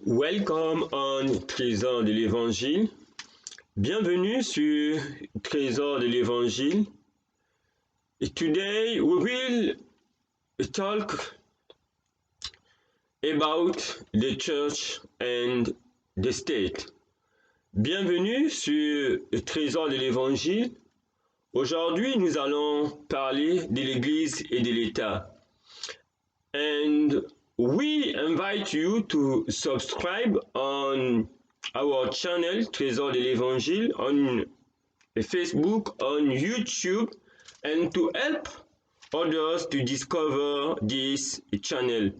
Welcome on Trésor de l'Évangile. Bienvenue sur Trésor de l'Évangile. Today we will talk about the church and the state. Bienvenue sur Trésor de l'Évangile. Aujourd'hui, nous allons parler de l'Église et de l'État. And we invite you to subscribe on our channel Trésor de l'Évangile on Facebook, on YouTube, and to help others to discover this channel.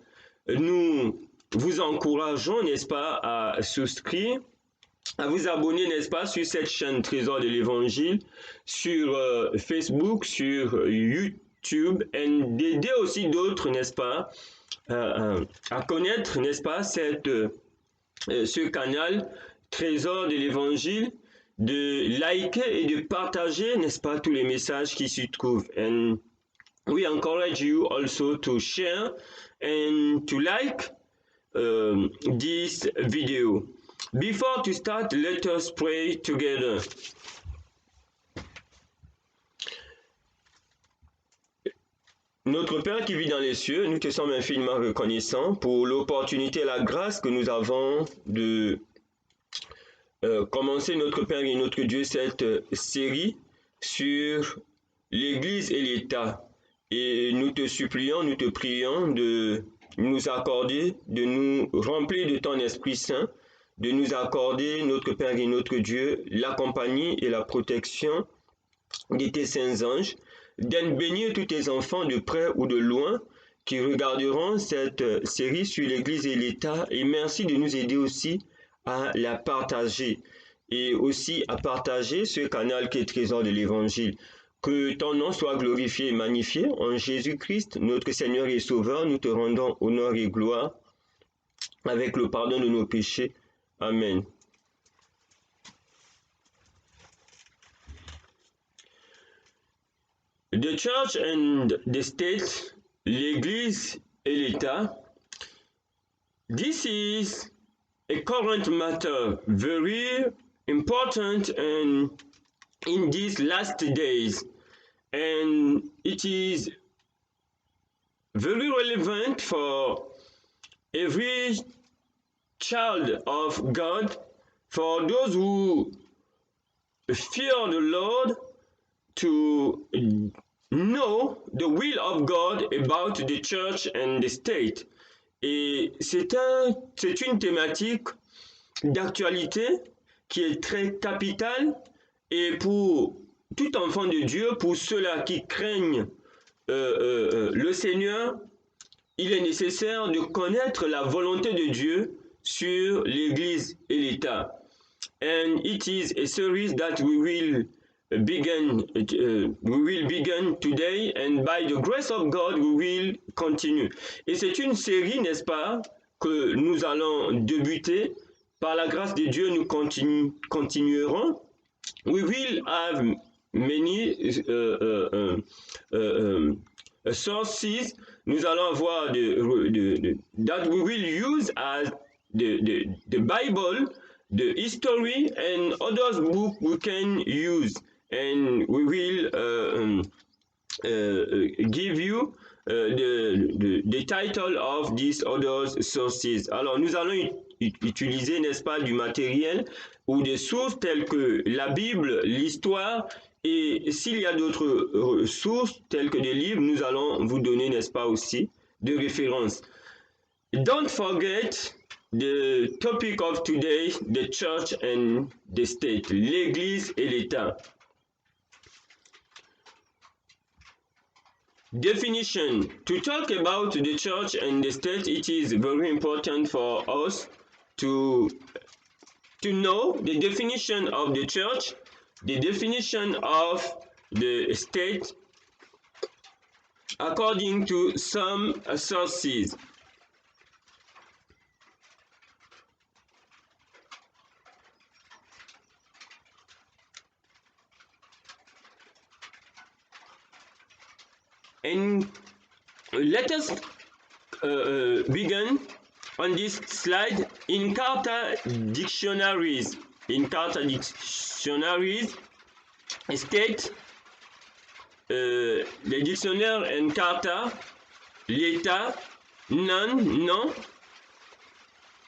Nous vous encourageons, n'est-ce pas, à souscrire, à vous abonner, n'est-ce pas, sur cette chaîne Trésor de l'Évangile, sur Facebook, sur YouTube, et d'aider aussi d'autres, n'est-ce pas, à connaître, n'est-ce pas, ce canal Trésor de l'Évangile, de liker et de partager, n'est-ce pas, tous les messages qui s'y trouvent. And we encourage you also to share and to like this video. Before to start, let us pray together. Notre Père qui vit dans les cieux, nous te sommes infiniment reconnaissants pour l'opportunité et la grâce que nous avons de commencer, notre Père et notre Dieu, cette série sur l'Église et l'État. Et nous te supplions, nous te prions de nous accorder, de nous remplir de ton Esprit Saint, de nous accorder, notre Père et notre Dieu, la compagnie et la protection de tes saints anges, d'en bénir tous tes enfants de près ou de loin qui regarderont cette série sur l'Église et l'État. Et merci de nous aider aussi à la partager et aussi à partager ce canal qui est Trésor de l'Évangile. Que ton nom soit glorifié et magnifié. En Jésus-Christ, notre Seigneur et Sauveur, nous te rendons honneur et gloire avec le pardon de nos péchés. Amen. The Church and the State, l'Église et l'État. This is a current matter, very important and in these last days, and it is very relevant for every child of God, for those who fear the Lord, to know the will of God about the church and the state. Et c'est une thématique d'actualité qui est très capitale, et pour tout enfant de Dieu, pour ceux-là qui craignent le Seigneur, il est nécessaire de connaître la volonté de Dieu sur l'Église et l'État. And it is a series that we will begin today, and by the grace of God we will continue. Et c'est une série, n'est-ce pas, que nous allons débuter. Par la grâce de Dieu, nous continuerons. We will have many sources. Nous allons avoir that we will use as the Bible, the history, and other books we can use. And we will give you the title of these other sources. Alors, nous allons utiliser, n'est-ce pas, du matériel ou des sources telles que la Bible, l'histoire, et s'il y a d'autres sources telles que des livres, nous allons vous donner, n'est-ce pas, aussi de références. Don't forget the topic of today, the church and the state, l'Église et l'État. Definition. To talk about the church and the state, it is very important for us to know the definition of the church, the definition of the state, according to some sources. And let us begin on this slide, in Carta dictionaries, state, les dictionnaires en Carta, l'État, non.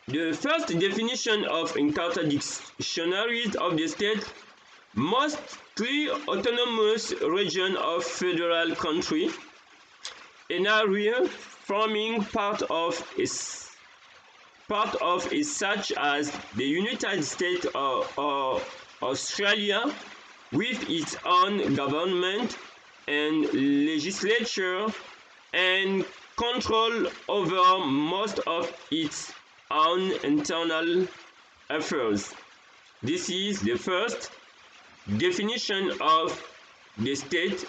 The first definition of Encarta dictionaries of the state, mostly autonomous region of federal country, an area forming part of is such as the United States or Australia, with its own government and legislature and control over most of its own internal affairs. This is the first definition of the state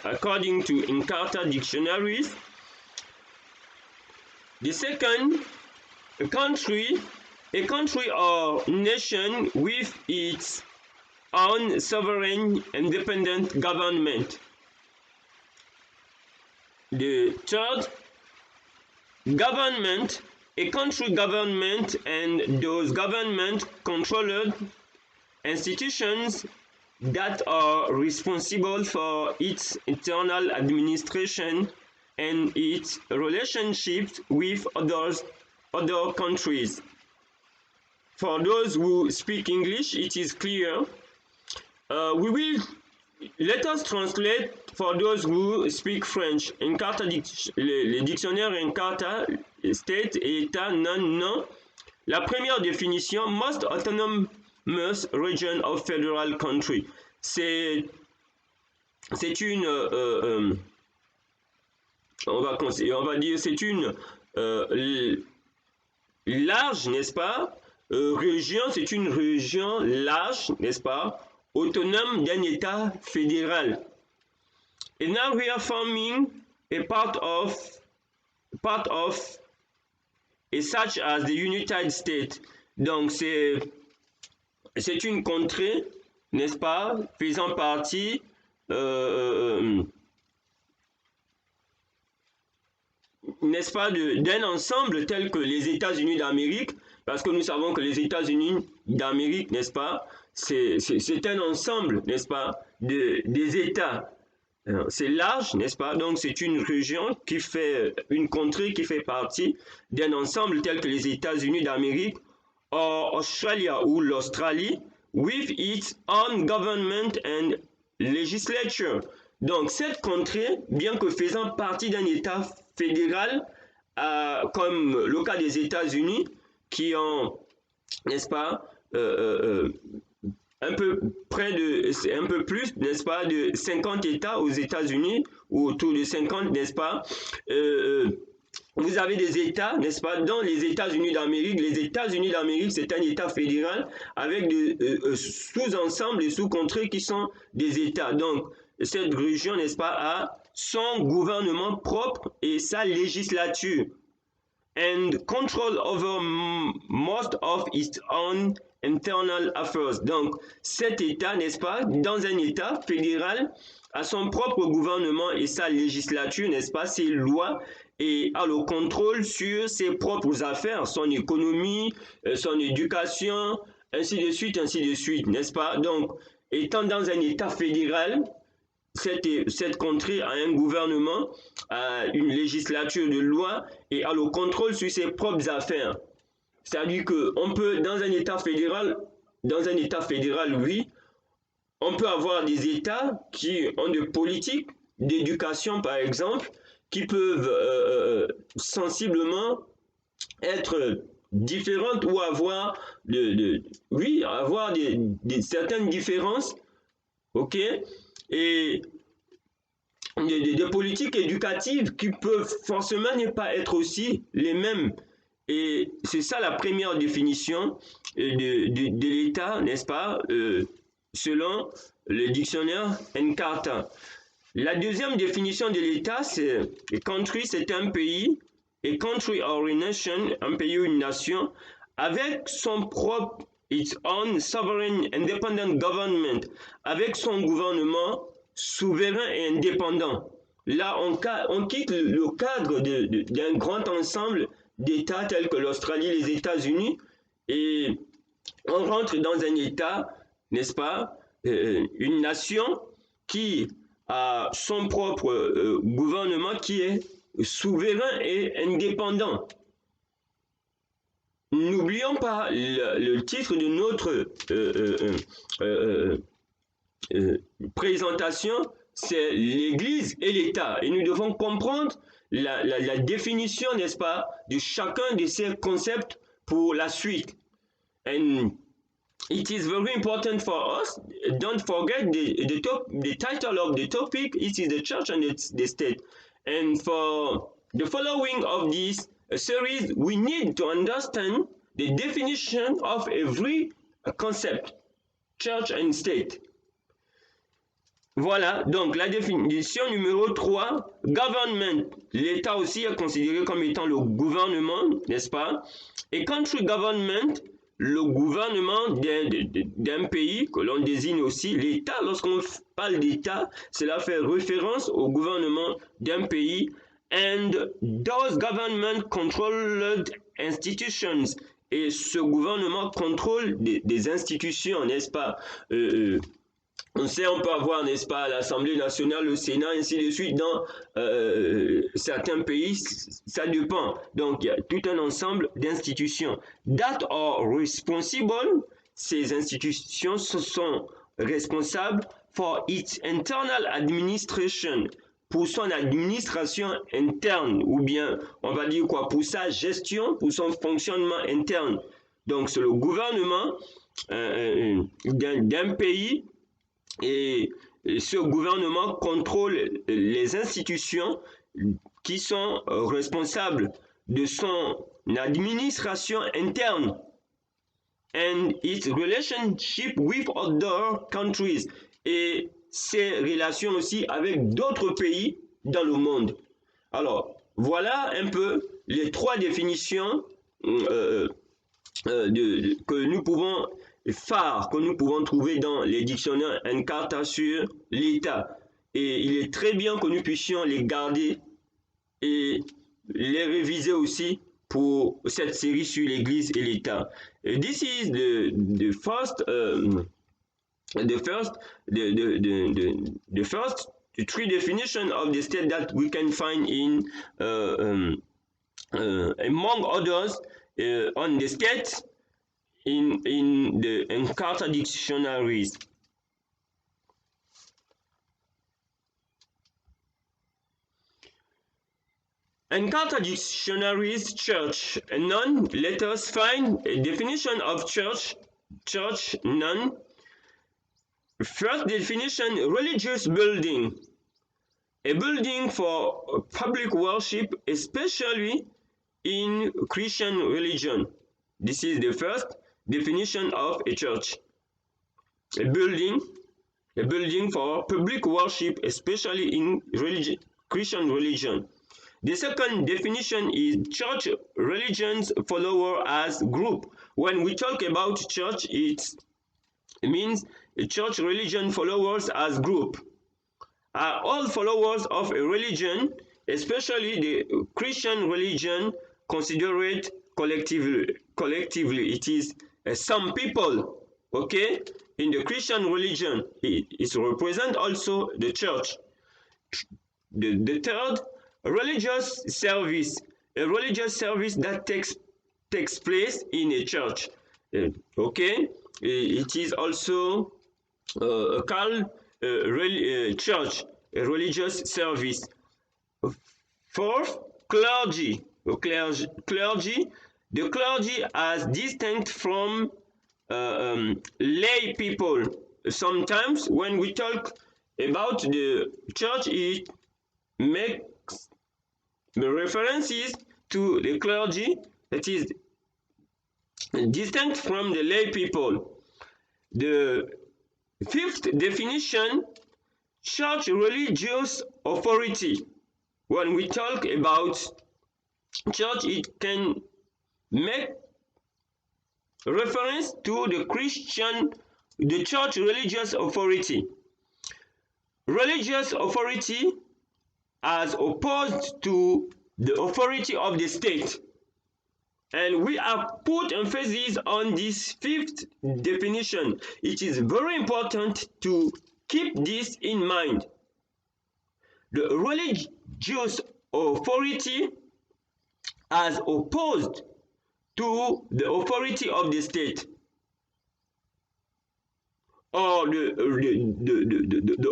according to Encarta dictionaries. The second, a country or nation with its own sovereign independent government. The third, government, a country government and those government controlled institutions that are responsible for its internal administration and its relationships with other countries. For those who speak English, it is clear. Let us translate for those who speak French. Encarta, les dictionnaires Encarta, state et état, non. La première définition, most autonomous region of federal country. C'est une, on va dire, c'est une large, n'est-ce pas, région, c'est une région large, n'est-ce pas, autonome d'un État fédéral. An area forming a part of such as the United States. Donc c'est une contrée, n'est-ce pas, faisant partie n'est-ce pas, d'un ensemble tel que les États-Unis d'Amérique, parce que nous savons que les États-Unis d'Amérique, n'est-ce pas, c'est un ensemble, n'est-ce pas, des États. C'est large, n'est-ce pas? Donc c'est une région qui fait, une contrée qui fait partie d'un ensemble tel que les États-Unis d'Amérique, Australia ou l'Australie, with its own government and legislature. Donc cette contrée, bien que faisant partie d'un État fédéral, comme le cas des États-Unis, qui ont, n'est-ce pas, un peu plus, n'est-ce pas, de 50 États aux États-Unis, ou autour de 50, n'est-ce pas. Vous avez des États, n'est-ce pas, dans les États-Unis d'Amérique. Les États-Unis d'Amérique, c'est un État fédéral avec des sous-ensembles et sous-contrées qui sont des États. Donc, cette région, n'est-ce pas, a son gouvernement propre et sa législature. And control over most of its own internal affairs. Donc, cet État, n'est-ce pas, dans un État fédéral, a son propre gouvernement et sa législature, n'est-ce pas, ses lois, et a le contrôle sur ses propres affaires, son économie, son éducation, ainsi de suite, n'est-ce pas? Donc, étant dans un État fédéral, cette contrée a un gouvernement, a une législature de loi et a le contrôle sur ses propres affaires. C'est-à-dire qu'on peut, dans un État fédéral, oui, on peut avoir des États qui ont des politiques d'éducation, par exemple, qui peuvent sensiblement être différentes ou avoir certaines différences, ok, et des politiques éducatives qui peuvent forcément ne pas être aussi les mêmes. Et c'est ça la première définition de l'État, n'est-ce pas, selon le dictionnaire Encarta. La deuxième définition de l'État, c'est a country, c'est un pays, a country or a nation, un pays ou une nation, avec son propre, its own sovereign independent government, avec son gouvernement souverain et indépendant. là, on quitte le cadre d'un grand ensemble d'États tels que l'Australie, les États-Unis, et on rentre dans un État, n'est-ce pas, une nation qui a son propre gouvernement qui est souverain et indépendant. N'oublions pas le titre de notre présentation, c'est l'Église et l'État. Et nous devons comprendre la définition, n'est-ce pas, de chacun de ces concepts pour la suite. And it is very important for us. Don't forget the title of the topic. It is the church and the state. And for the following of this series, we need to understand the definition of every concept, church and state. Voilà, donc la définition numéro 3, government. L'État aussi est considéré comme étant le gouvernement, n'est-ce pas? Et country government, le gouvernement d'un pays que l'on désigne aussi. L'État, lorsqu'on parle d'État, cela fait référence au gouvernement d'un pays. And those government controlled institutions. Et ce gouvernement contrôle des institutions, n'est-ce pas? On sait, on peut avoir, n'est-ce pas, l'Assemblée nationale, le Sénat, ainsi de suite. Dans certains pays, ça dépend. Donc, il y a tout un ensemble d'institutions. That are responsible, ces institutions sont responsables for its internal administration, pour son administration interne, ou bien, on va dire quoi, pour sa gestion, pour son fonctionnement interne. Donc, c'est le gouvernement d'un pays. Et ce gouvernement contrôle les institutions qui sont responsables de son administration interne and its relationship with other countries et ses relations aussi avec d'autres pays dans le monde. Alors, voilà un peu les trois définitions que nous pouvons phares que nous pouvons trouver dans les dictionnaires Encarta sur l'État. Et il est très bien que nous puissions les garder et les réviser aussi pour cette série sur l'Église et l'État. This is the first three definitions of the state that we can find in among others on the state in the Encarta dictionaries. Encarta dictionaries, church, none. Let us find a definition of church, none. First definition, religious building. A building for public worship, especially in Christian religion. This is the first definition of a church. A building for public worship, especially in Christian religion. The second definition is church religion's follower as group. When we talk about church, it means church religion followers as group. Are all followers of a religion, especially the Christian religion, considered collectively. It is some people, okay, in the Christian religion. It represents also the church. The third, religious service. A religious service that takes place in a church. Okay, it is also called church, a religious service. Fourth, clergy. The clergy as distinct from lay people. Sometimes when we talk about the church, it makes the references to the clergy, that is distinct from the lay people. The fifth definition, church religious authority. When we talk about church, it can make reference to the church religious authority. Religious authority as opposed to the authority of the state. And we have put emphasis on this fifth definition. It is very important to keep this in mind. The religious authority as opposed to the authority of the state, or the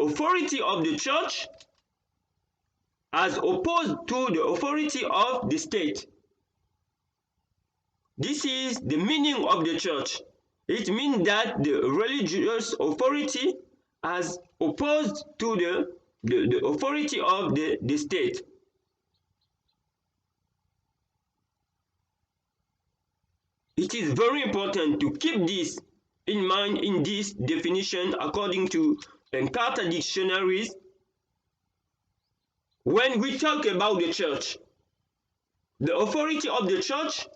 authority of the church as opposed to the authority of the state. This is the meaning of the church. It means that the religious authority as opposed to the authority of the state. It is very important to keep this in mind in this definition according to Encarta dictionaries. When we talk about the church, the authority of the church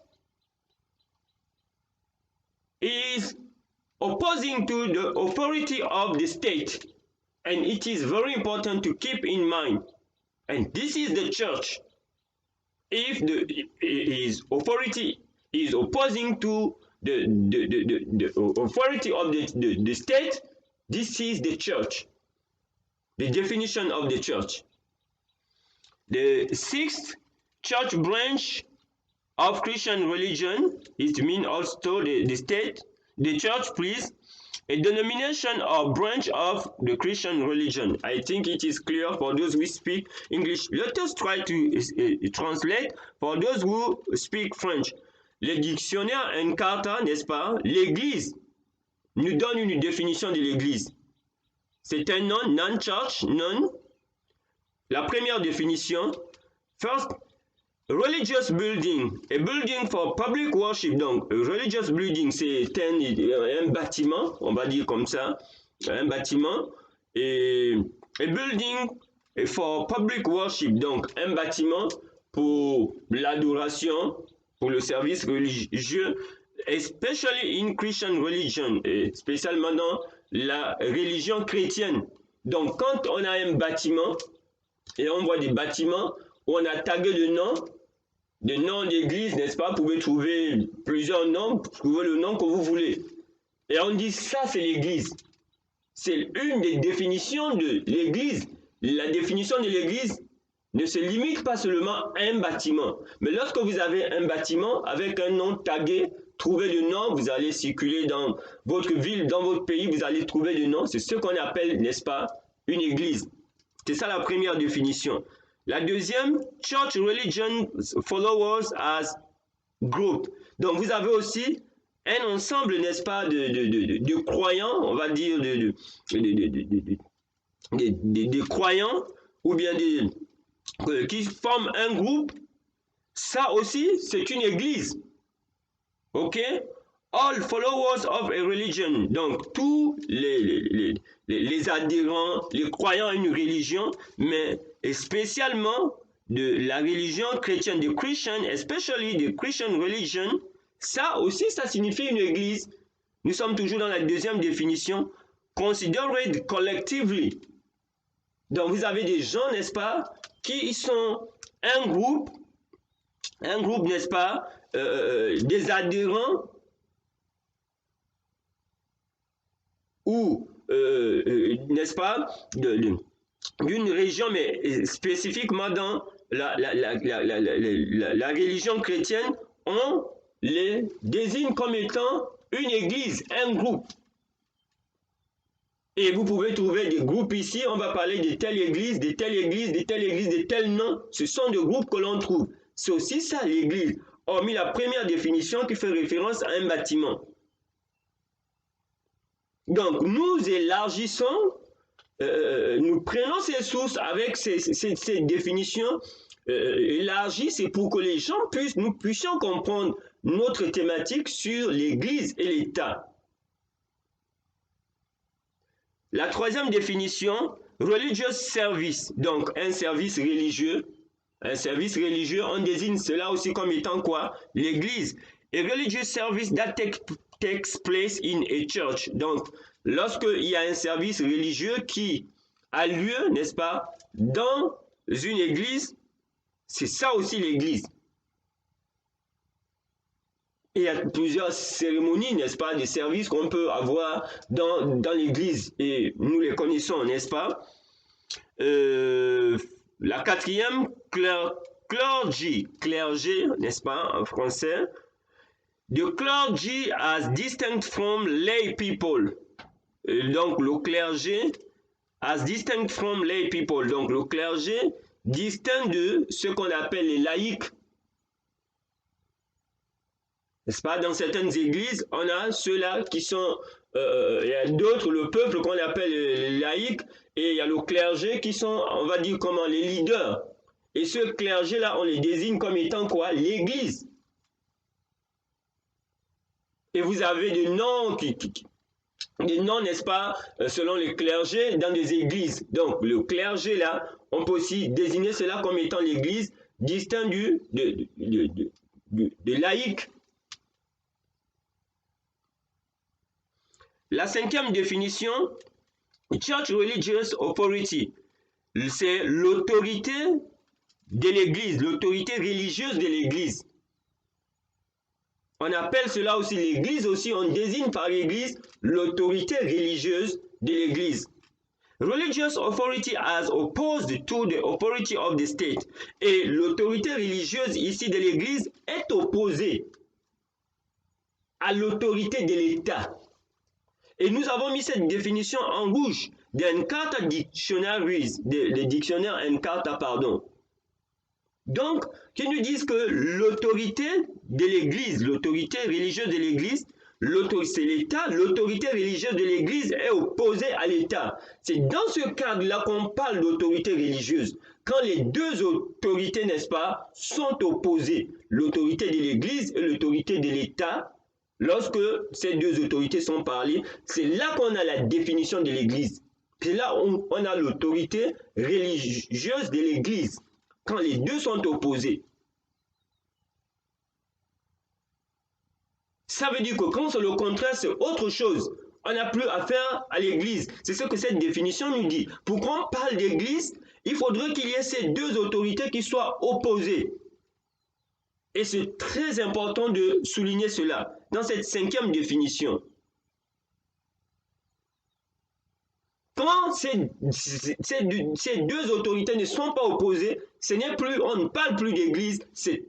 is opposing to the authority of the state, and it is very important to keep in mind. And this is the church. If his authority is opposing to the authority of the state, this is the church, the definition of the church. The sixth church branch of Christian religion, it means also the state, the church, please, a denomination or branch of the Christian religion. I think it is clear for those who speak English. Let us try to translate for those who speak French. Le dictionnaire Encarta, n'est-ce pas? L'Église nous donne une définition de l'Église. C'est un nom, non-church, non. La première définition, first, religious building, a building for public worship. Donc, religious building, c'est un bâtiment, on va dire comme ça, un bâtiment. Et a building for public worship, donc un bâtiment pour l'adoration, pour le service religieux, especially in Christian religion, et spécialement dans la religion chrétienne. Donc, quand on a un bâtiment, et on voit des bâtiments où on a tagué le nom d'église, n'est-ce pas? Vous pouvez trouver plusieurs noms, trouver le nom que vous voulez. Et on dit ça, c'est l'église. C'est une des définitions de l'église. La définition de l'église ne se limite pas seulement à un bâtiment. Mais lorsque vous avez un bâtiment avec un nom tagué, trouvez le nom, vous allez circuler dans votre ville, dans votre pays, vous allez trouver le nom. C'est ce qu'on appelle, n'est-ce pas, une église. C'est ça la première définition. La deuxième, church religion followers as group. Donc vous avez aussi un ensemble, n'est-ce pas, de croyants, on va dire des croyants, ou bien qui forment un groupe. Ça aussi, c'est une église. Ok? All followers of a religion. Donc tous les adhérents, les croyants à une religion, mais spécialement de la religion chrétienne, de Christian, especially the Christian religion, ça aussi, ça signifie une église. Nous sommes toujours dans la deuxième définition, considered collectively. Donc vous avez des gens, n'est-ce pas, qui sont un groupe, n'est-ce pas, des adhérents ou, n'est-ce pas, d'une région, mais spécifiquement dans la religion chrétienne, on les désigne comme étant une église, un groupe. Et vous pouvez trouver des groupes ici, on va parler de telle église, de telle église, de telle église, de tel nom. Ce sont des groupes que l'on trouve. C'est aussi ça l'église, hormis la première définition qui fait référence à un bâtiment. Donc nous élargissons, nous prenons ces sources avec ces définitions élargies, c'est pour que les gens nous puissions comprendre notre thématique sur l'église et l'État. La troisième définition, religious service, donc un service religieux. Un service religieux, on désigne cela aussi comme étant quoi? L'église. A religious service that takes place in a church. Donc, lorsqu'il y a un service religieux qui a lieu, n'est-ce pas, dans une église, c'est ça aussi l'église. Et il y a plusieurs cérémonies, n'est-ce pas, des services qu'on peut avoir dans l'église. Et nous les connaissons, n'est-ce pas? La quatrième, clergé, n'est-ce pas, en français. The clergy as distinct from lay people. Donc le clergé as distinct from lay people. Donc le clergé distinct de ce qu'on appelle les laïcs. N'est-ce pas? Dans certaines églises, on a ceux-là qui sont, il y a d'autres, le peuple qu'on appelle les laïcs, et il y a le clergé qui sont, on va dire comment, les leaders. Et ce clergé-là, on les désigne comme étant quoi? L'église. Et vous avez des noms n'est-ce pas, selon les clergés dans des églises. Donc, le clergé là, on peut aussi désigner cela comme étant l'église, distinct de laïque. La cinquième définition, Church Religious Authority, c'est l'autorité de l'église, l'autorité religieuse de l'église. On appelle cela aussi l'église, aussi on désigne par l'église l'autorité religieuse de l'église. Religious authority as opposed to the authority of the state. Et l'autorité religieuse ici de l'église est opposée à l'autorité de l'État. Et nous avons mis cette définition en rouge d'Encarta Dictionaries, des dictionnaires Encarta, pardon. Donc, qui nous disent que l'autorité de l'Église, l'autorité religieuse de l'Église, c'est l'État, l'autorité religieuse de l'Église est opposée à l'État. C'est dans ce cadre-là qu'on parle d'autorité religieuse. Quand les deux autorités, n'est-ce pas, sont opposées, l'autorité de l'Église et l'autorité de l'État, lorsque ces deux autorités sont parlées, c'est là qu'on a la définition de l'Église. C'est là où on a l'autorité religieuse de l'Église, quand les deux sont opposés. Ça veut dire que quand c'est le contraire, c'est autre chose. On n'a plus affaire à l'Église. C'est ce que cette définition nous dit. Pour qu'on parle d'Église, il faudrait qu'il y ait ces deux autorités qui soient opposées. Et c'est très important de souligner cela dans cette cinquième définition. Quand ces deux autorités ne sont pas opposées, ce n'est plus, on ne parle plus d'église, c'est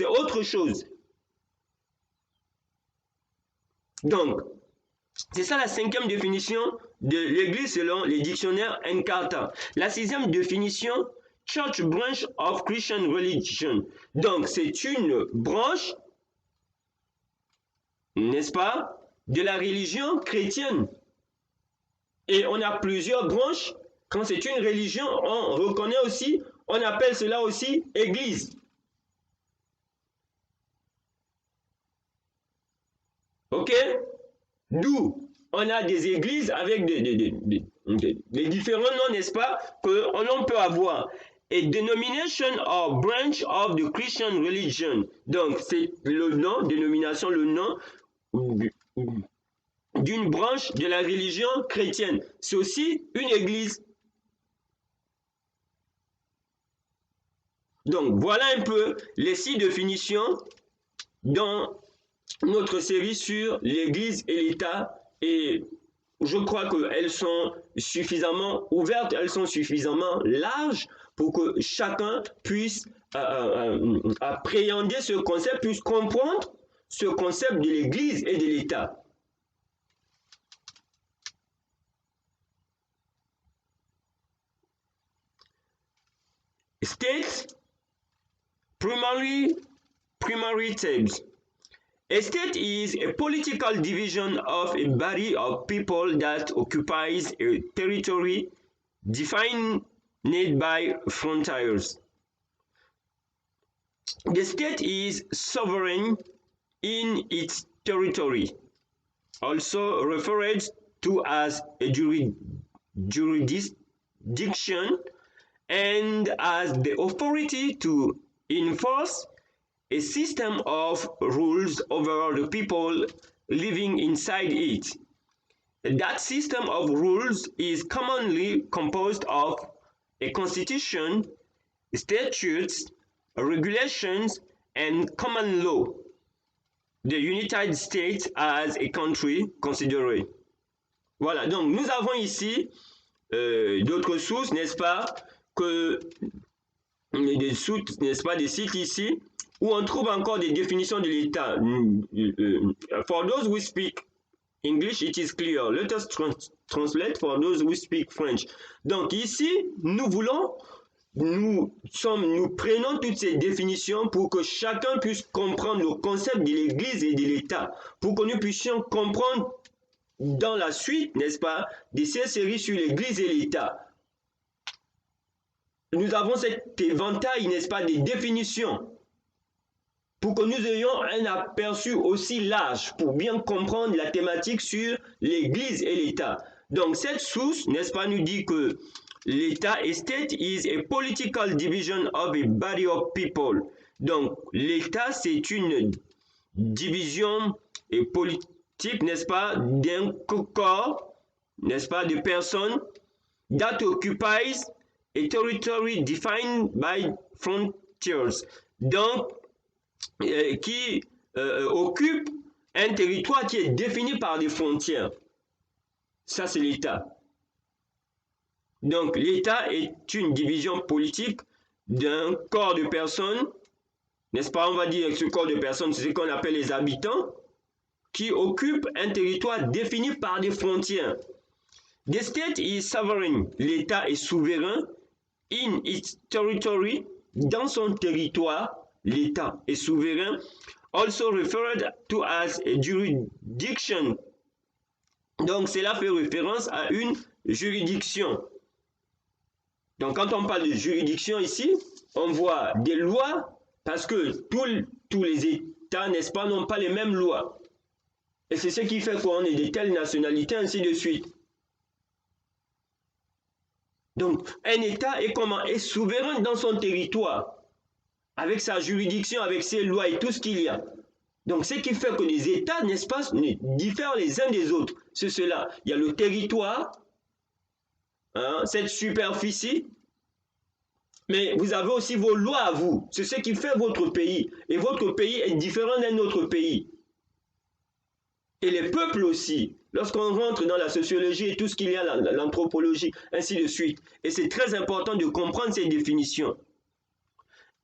autre chose. Donc, c'est ça la cinquième définition de l'église selon les dictionnaires Encarta. La sixième définition, Church Branch of Christian Religion. Donc, c'est une branche, n'est-ce pas, de la religion chrétienne. Et on a plusieurs branches. Quand c'est une religion, on reconnaît aussi, on appelle cela aussi église. Ok? D'où on a des églises avec des différents noms, n'est-ce pas, que l'on peut avoir. A denomination or branch of the Christian religion. Donc, c'est le nom, dénomination, le nom d'une branche de la religion chrétienne. C'est aussi une église. Donc, voilà un peu les 6 définitions dans notre série sur l'église et l'État. Et je crois qu'elles sont suffisamment ouvertes, elles sont suffisamment larges pour que chacun puisse appréhender ce concept, puisse comprendre ce concept de l'église et de l'État. State, primary terms. A state is a political division of a body of people that occupies a territory defined by frontiers. The state is sovereign in its territory, also referred to as a jurisdiction, and has the authority to enforce a system of rules over the people living inside it. That system of rules is commonly composed of a constitution, statutes, regulations, and common law. The United States as a country considered. Voilà, donc nous avons ici d'autres sources, n'est-ce pas, que des sources, n'est-ce pas, des sites ici où on trouve encore des définitions de l'État. For those who speak English, it is clear. Let us translate for those who speak French. Donc ici, nous prenons toutes ces définitions pour que chacun puisse comprendre le concept de l'Église et de l'État, pour que nous puissions comprendre dans la suite, n'est-ce pas, de ces séries sur l'Église et l'État. Nous avons cet éventail, n'est-ce pas, des définitions pour que nous ayons un aperçu aussi large pour bien comprendre la thématique sur l'Église et l'État. Donc cette source, n'est-ce pas, nous dit que l'État, a state is a political division of a body of people. Donc l'État, c'est une division politique, n'est-ce pas, d'un corps, n'est-ce pas, de personnes that occupies a territory defined by frontiers. Donc qui occupe un territoire qui est défini par des frontières. Ça, c'est l'État. Donc, l'État est une division politique d'un corps de personnes, n'est-ce pas? On va dire que ce corps de personnes, c'est ce qu'on appelle les habitants, qui occupent un territoire défini par des frontières. The state is sovereign. L'État est souverain in its territory, dans son territoire. L'État est souverain, also referred to as a jurisdiction. Donc, cela fait référence à une juridiction. Donc, quand on parle de juridiction ici, on voit des lois, parce que tous les États, n'est-ce pas, n'ont pas les mêmes lois. Et c'est ce qui fait qu'on est de telles nationalités, ainsi de suite. Donc, un État est souverain dans son territoire, avec sa juridiction, avec ses lois et tout ce qu'il y a. Donc, ce qui fait que les États, n'est-ce pas, diffèrent les uns des autres. C'est cela. Il y a le territoire, hein, cette superficie, mais vous avez aussi vos lois à vous. C'est ce qui fait votre pays. Et votre pays est différent d'un autre pays. Et les peuples aussi. Lorsqu'on rentre dans la sociologie et tout ce qu'il y a, l'anthropologie, ainsi de suite. Et c'est très important de comprendre ces définitions.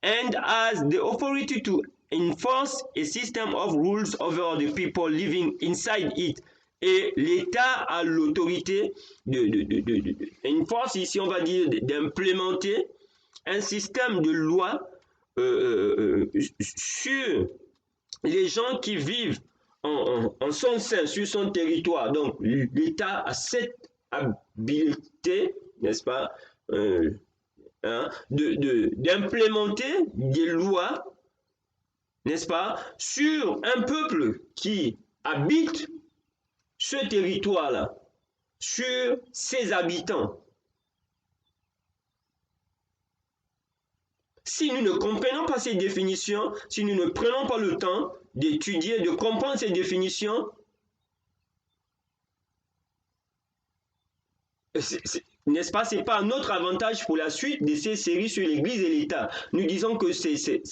And has the authority to enforce a system of rules over the people living inside it. Et l'État a l'autorité enforce, ici on va dire, d'implémenter un système de loi sur les gens qui vivent en son sein, sur son territoire. Donc l'État a cette habilité, n'est-ce pas, d'implémenter des lois, n'est-ce pas, sur un peuple qui habite ce territoire-là, sur ses habitants. Si nous ne comprenons pas ces définitions, si nous ne prenons pas le temps d'étudier, de comprendre ces définitions, n'est-ce pas, ce n'est pas un autre avantage pour la suite de ces séries sur l'Église et l'État. Nous disons que c'est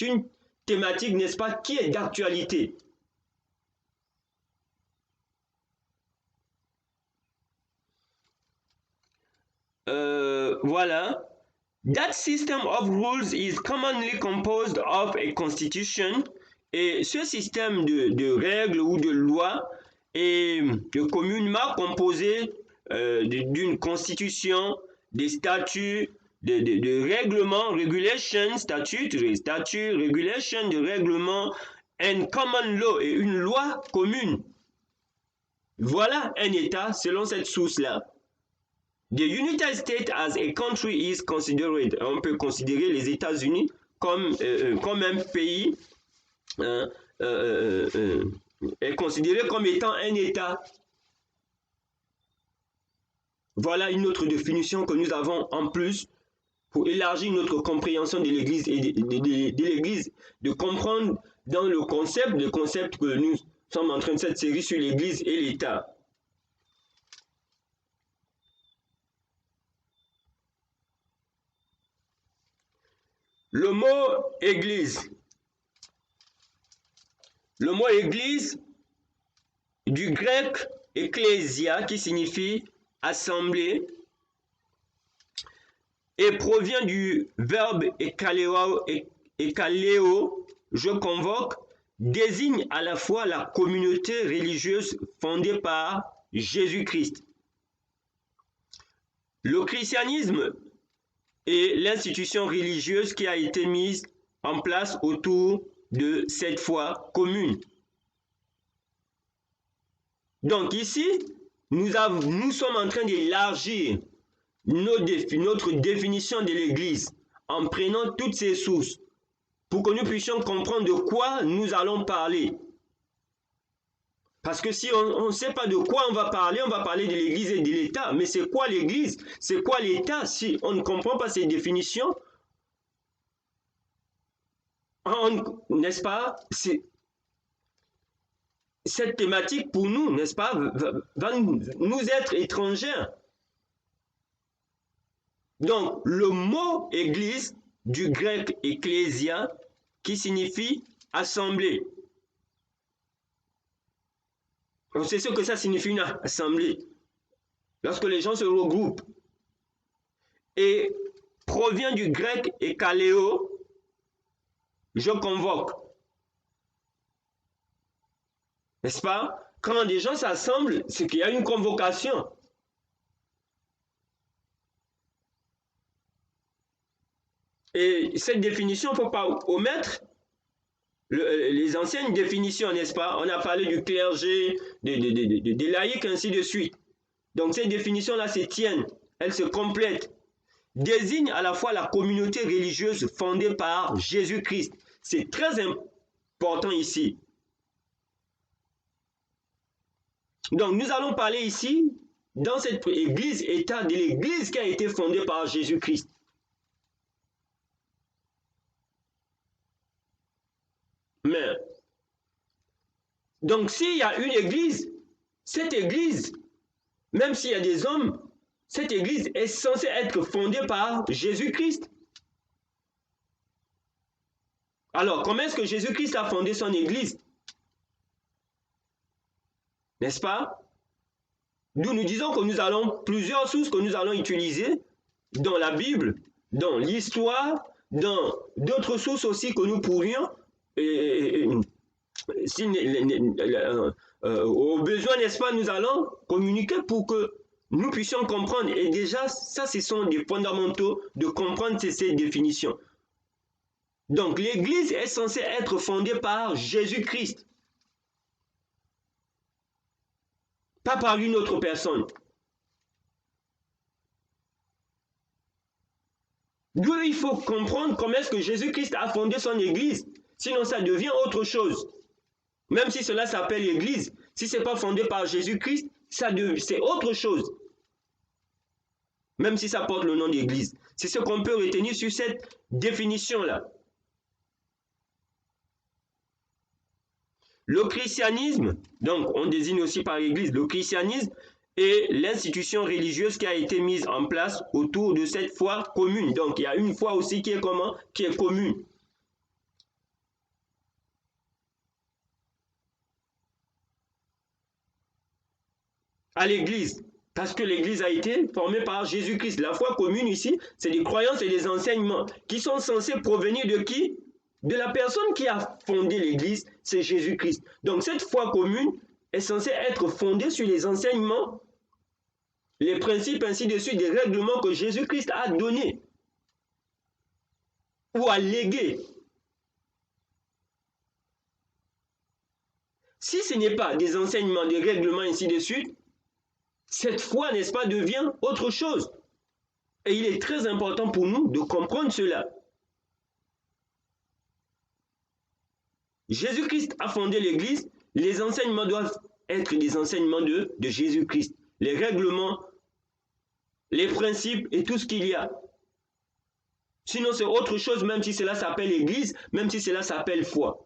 une thématique, n'est-ce pas, qui est d'actualité. Voilà. That system of rules is commonly composed of a constitution. Et ce système de règles ou de lois est communément composé d'une constitution, des statuts, de règlements, regulations, statuts, regulations, de règlements, and common law, et une loi commune. Voilà un État selon cette source-là. The United States as a country is considered. On peut considérer les États-Unis comme un pays, est considéré comme étant un État. Voilà une autre définition que nous avons en plus pour élargir notre compréhension de l'Église et de l'Église, de comprendre dans le concept que nous sommes en train de cette série sur l'Église et l'État. Le mot église. Le mot église, du grec ecclésia, qui signifie assemblée, et provient du verbe ekaleo, je convoque, désigne à la fois la communauté religieuse fondée par Jésus-Christ. Le christianisme est l'institution religieuse qui a été mise en place autour de cette foi commune. Donc ici, nous sommes en train d'élargir notre définition de l'Église en prenant toutes ces sources pour que nous puissions comprendre de quoi nous allons parler. Parce que si on ne sait pas de quoi on va parler de l'Église et de l'État. Mais c'est quoi l'Église? C'est quoi l'État? Si on ne comprend pas ces définitions, n'est-ce pas? Cette thématique pour nous, n'est-ce pas, va nous être étrangère. Donc, le mot église, du grec ecclésia, qui signifie assemblée. On sait ce que ça signifie une assemblée. Lorsque les gens se regroupent. Et provient du grec ekaleo, je convoque. N'est-ce pas? Quand des gens s'assemblent, c'est qu'il y a une convocation. Et cette définition, il ne faut pas omettre les anciennes définitions, n'est-ce pas? On a parlé du clergé, des laïcs, ainsi de suite. Donc ces définitions-là se tiennent, elles se complètent. Désigne à la fois la communauté religieuse fondée par Jésus-Christ. C'est très important ici. Donc nous allons parler ici, dans cette église-état, de l'église qui a été fondée par Jésus-Christ. Mais, donc s'il y a une église, cette église, même s'il y a des hommes, cette église est censée être fondée par Jésus-Christ. Alors, comment est-ce que Jésus-Christ a fondé son église? N'est-ce pas? Nous disons que nous allons, plusieurs sources que nous allons utiliser dans la Bible, dans l'histoire, dans d'autres sources aussi que nous pourrions, au besoin, n'est-ce pas, nous allons communiquer pour que nous puissions comprendre. Et déjà, ça, ce sont des fondamentaux de comprendre ces définitions. Donc, l'Église est censée être fondée par Jésus-Christ. Pas par une autre personne. D'où il faut comprendre comment est-ce que Jésus-Christ a fondé son Église. Sinon, ça devient autre chose. Même si cela s'appelle Église, si ce n'est pas fondé par Jésus-Christ, c'est autre chose. Même si ça porte le nom d'Église. C'est ce qu'on peut retenir sur cette définition-là. Le christianisme, donc on désigne aussi par Église, le christianisme est l'institution religieuse qui a été mise en place autour de cette foi commune. Donc il y a une foi aussi qui est comment? Qui est commune. À l'Église, parce que l'Église a été formée par Jésus-Christ. La foi commune ici, c'est des croyances et des enseignements qui sont censés provenir de qui? De la personne qui a fondé l'Église, c'est Jésus-Christ. Donc cette foi commune est censée être fondée sur les enseignements, les principes, ainsi de suite, des règlements que Jésus-Christ a donnés ou a légués. Si ce n'est pas des enseignements, des règlements, ainsi de suite, cette foi, n'est-ce pas, devient autre chose. Et il est très important pour nous de comprendre cela. Jésus-Christ a fondé l'Église, les enseignements doivent être des enseignements de Jésus-Christ. Les règlements, les principes et tout ce qu'il y a. Sinon, c'est autre chose, même si cela s'appelle Église, même si cela s'appelle foi.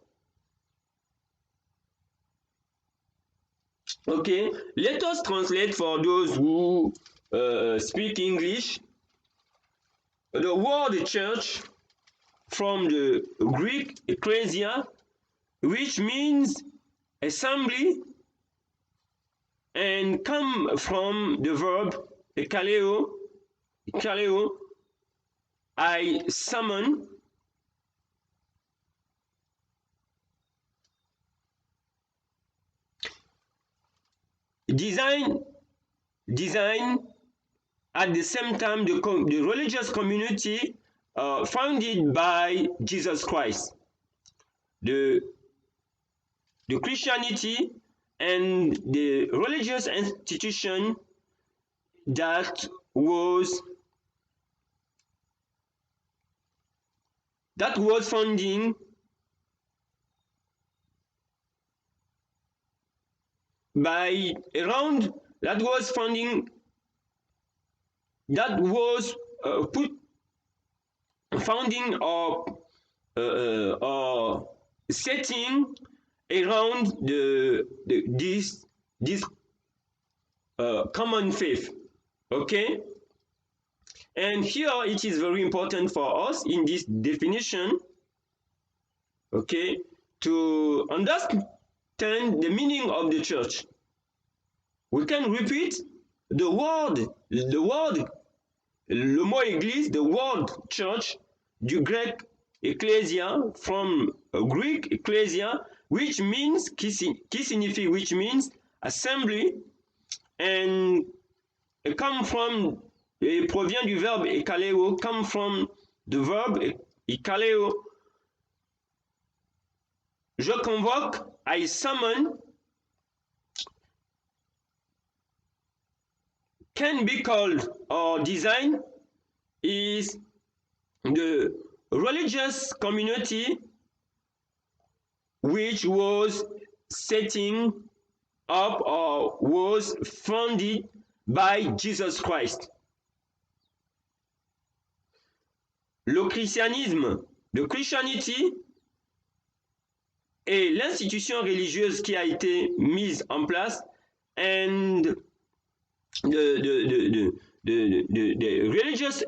Okay, let us translate for those who speak English. The word church from the Greek ecclesia, which means assembly, and come from the verb ekaleo, I summon. Design at the same time the religious community founded by Jesus Christ, the Christianity and the religious institution that was founding by around that was founding that was put founding or setting around this common faith. Okay, and here it is very important for us in this definition, okay, to understand the meaning of the church. We can repeat the word, le mot église, the word church, du grec ecclesia, from Greek ecclesia, which means, qui signifie which means assembly, and provient du verbe ekaleo, come from the verb ekaleo. Je convoque, I summon, can be called or design is the religious community which was setting up or was founded by Jesus Christ. Le christianisme, the Christianity, est l'institution religieuse qui a été mise en place, and the religious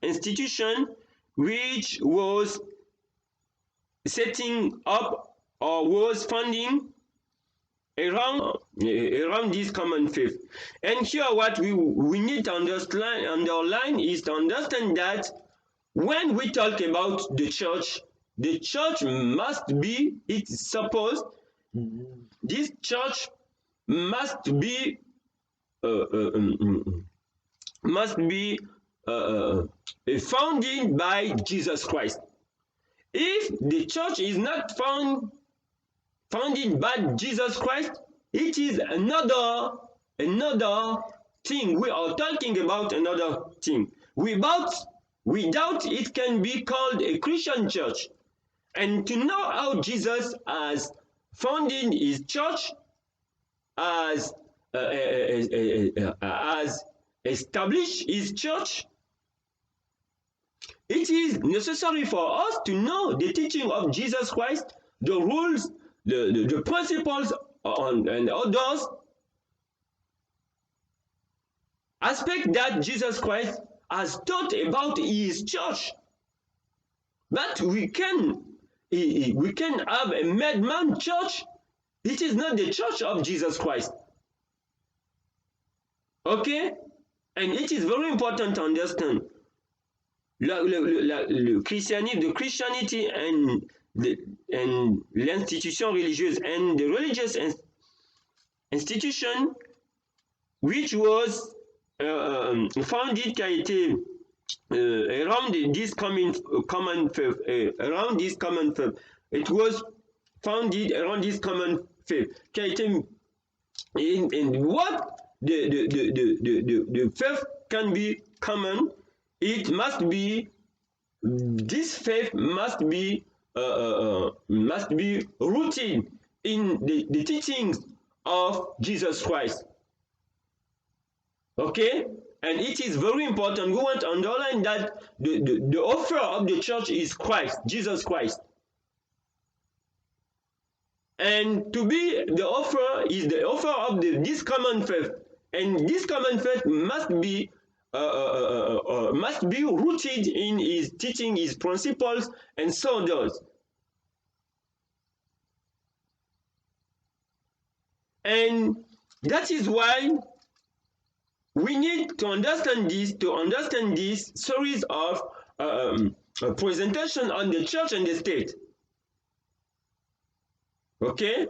institution which was setting up or was funding around this common faith. And here what we need to underline is to understand that when we talk about the church must be, it's supposed, this church must be founded by Jesus Christ. If the church is not founded by Jesus Christ, it is another thing. We are talking about another thing. Without it can be called a Christian church. And to know how Jesus has founded his church, has established his church, it is necessary for us to know the teaching of Jesus Christ, the rules, the principles, and others aspects that Jesus Christ has taught about his church. But we can have a madman church. It is not the church of Jesus Christ. Okay? And it is very important to understand. Le christianisme, the Christianity and l'institution religieuse and the religious institution which was founded, qui a été around this common faith, around this common faith. It was founded around this common faith, qui a été in what the faith can be common. It must be, this faith must be rooted in the teachings of Jesus Christ. Okay? And it is very important. We want to underline that the author of the church is Christ, Jesus Christ. And to be the author is the author of this common faith. And this common faith must be must be rooted in his teaching, his principles, and so does. And that is why we need to understand this series of presentation on the church and the state. Okay?